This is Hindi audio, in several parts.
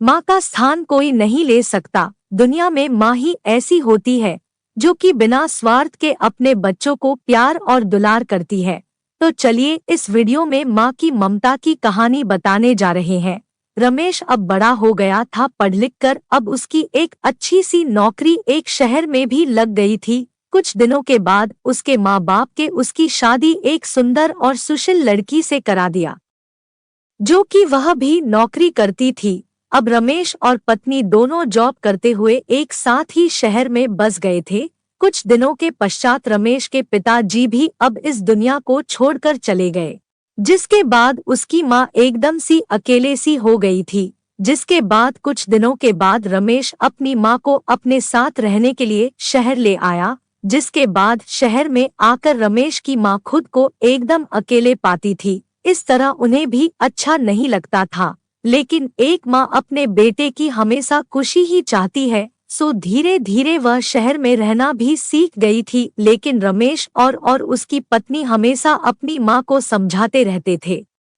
माँ का स्थान कोई नहीं ले सकता। दुनिया में माँ ही ऐसी होती है जो कि बिना स्वार्थ के अपने बच्चों को प्यार और दुलार करती है। तो चलिए इस वीडियो में माँ की ममता की कहानी बताने जा रहे हैं। रमेश अब बड़ा हो गया था, पढ़ लिख कर अब उसकी एक अच्छी सी नौकरी एक शहर में भी लग गई थी। कुछ दिनों के बाद उसके माँ बाप के उसकी शादी एक सुंदर और सुशील लड़की से करा दिया, जो कि वह भी नौकरी करती थी। अब रमेश और पत्नी दोनों जॉब करते हुए एक साथ ही शहर में बस गए थे। कुछ दिनों के पश्चात रमेश के पिताजी भी अब इस दुनिया को छोड़कर चले गए, जिसके बाद उसकी माँ एकदम सी अकेले सी हो गई थी। जिसके बाद कुछ दिनों के बाद रमेश अपनी माँ को अपने साथ रहने के लिए शहर ले आया। जिसके बाद शहर में आकर रमेश की माँ खुद को एकदम अकेले पाती थी। इस तरह उन्हें भी अच्छा नहीं लगता था, लेकिन एक माँ अपने बेटे की हमेशा खुशी ही चाहती है, सो धीरे धीरे वह शहर में रहना भी सीख गई थी। लेकिन रमेश और उसकी पत्नी हमेशा अपनी माँ को समझाते रहते थे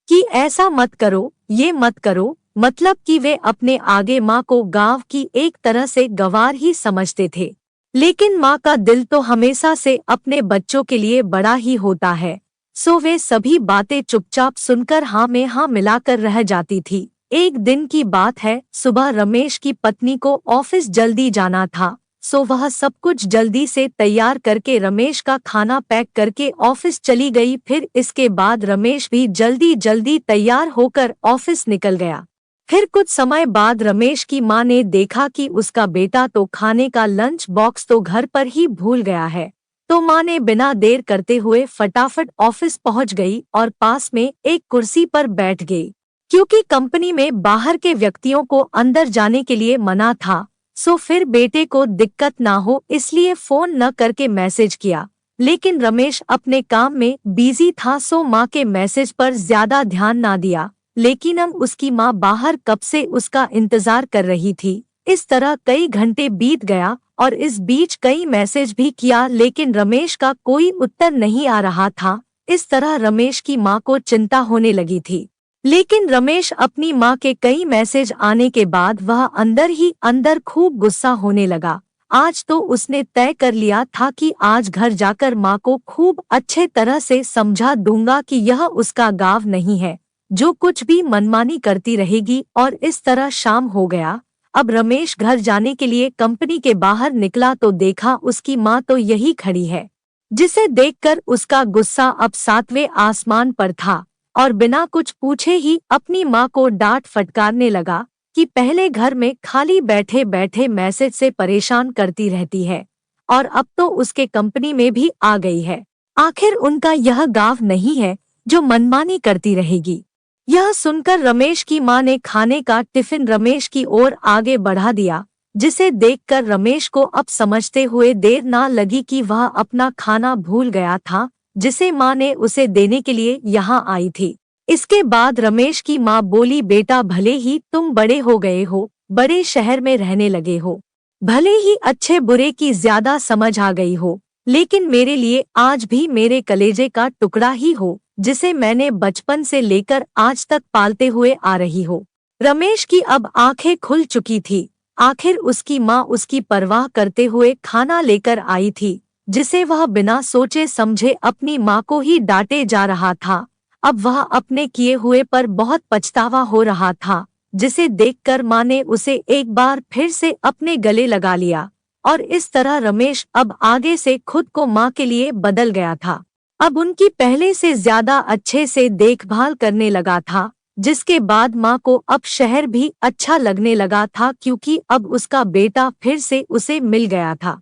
कि ऐसा मत करो, ये मत करो, मतलब कि वे अपने आगे माँ को गांव की एक तरह से गंवार ही समझते थे। लेकिन माँ का दिल तो हमेशा से अपने बच्चों के लिए बड़ा ही होता है, सो वे सभी बातें चुपचाप सुनकर हाँ में हाँ मिलाकर रह जाती थी। एक दिन की बात है, सुबह रमेश की पत्नी को ऑफिस जल्दी जाना था, सो वह सब कुछ जल्दी से तैयार करके रमेश का खाना पैक करके ऑफिस चली गई। फिर इसके बाद रमेश भी जल्दी जल्दी तैयार होकर ऑफिस निकल गया। फिर कुछ समय बाद रमेश की माँ ने देखा कि उसका बेटा तो खाने का लंच बॉक्स तो घर पर ही भूल गया है। तो माँ ने बिना देर करते हुए फटाफट ऑफिस पहुंच गई और पास में एक कुर्सी पर बैठ गई। क्योंकि कंपनी में बाहर के व्यक्तियों को अंदर जाने के लिए मना था, सो फिर बेटे को दिक्कत ना हो इसलिए फोन न करके मैसेज किया। लेकिन रमेश अपने काम में बिजी था, सो माँ के मैसेज पर ज्यादा ध्यान ना दिया। लेकिन अब उसकी माँ बाहर कब से उसका इंतजार कर रही थी। इस तरह कई घंटे बीत गया और इस बीच कई मैसेज भी किया, लेकिन रमेश का कोई उत्तर नहीं आ रहा था। इस तरह रमेश की माँ को चिंता होने लगी थी। लेकिन रमेश अपनी माँ के कई मैसेज आने के बाद वह अंदर ही अंदर खूब गुस्सा होने लगा। आज तो उसने तय कर लिया था कि आज घर जाकर माँ को खूब अच्छे तरह से समझा दूंगा कि यह उसका गाँव नहीं है जो कुछ भी मनमानी करती रहेगी। और इस तरह शाम हो गया। अब रमेश घर जाने के लिए कंपनी के बाहर निकला तो देखा उसकी माँ तो यही खड़ी है, जिसे देखकर उसका गुस्सा अब 7वें आसमान पर था और बिना कुछ पूछे ही अपनी माँ को डांट फटकारने लगा कि पहले घर में खाली बैठे बैठे मैसेज से परेशान करती रहती है और अब तो उसके कंपनी में भी आ गई है। आखिर उनका यह गाँव नहीं है जो मनमानी करती रहेगी। यह सुनकर रमेश की माँ ने खाने का टिफिन रमेश की ओर आगे बढ़ा दिया, जिसे देखकर रमेश को अब समझते हुए देर ना लगी कि वह अपना खाना भूल गया था, जिसे माँ ने उसे देने के लिए यहाँ आई थी। इसके बाद रमेश की माँ बोली, बेटा भले ही तुम बड़े हो गए हो, बड़े शहर में रहने लगे हो, भले ही अच्छे बुरे की ज्यादा समझ आ गई हो, लेकिन मेरे लिए आज भी मेरे कलेजे का टुकड़ा ही हो, जिसे मैंने बचपन से लेकर आज तक पालते हुए आ रही हो। रमेश की अब आंखें खुल चुकी थी। आखिर उसकी माँ उसकी परवाह करते हुए खाना लेकर आई थी, जिसे वह बिना सोचे समझे अपनी माँ को ही डांटे जा रहा था। अब वह अपने किए हुए पर बहुत पछतावा हो रहा था, जिसे देखकर माँ ने उसे एक बार फिर से अपने गले लगा लिया। और इस तरह रमेश अब आगे से खुद को माँ के लिए बदल गया था। अब उनकी पहले से ज्यादा अच्छे से देखभाल करने लगा था, जिसके बाद माँ को अब शहर भी अच्छा लगने लगा था, क्योंकि अब उसका बेटा फिर से उसे मिल गया था।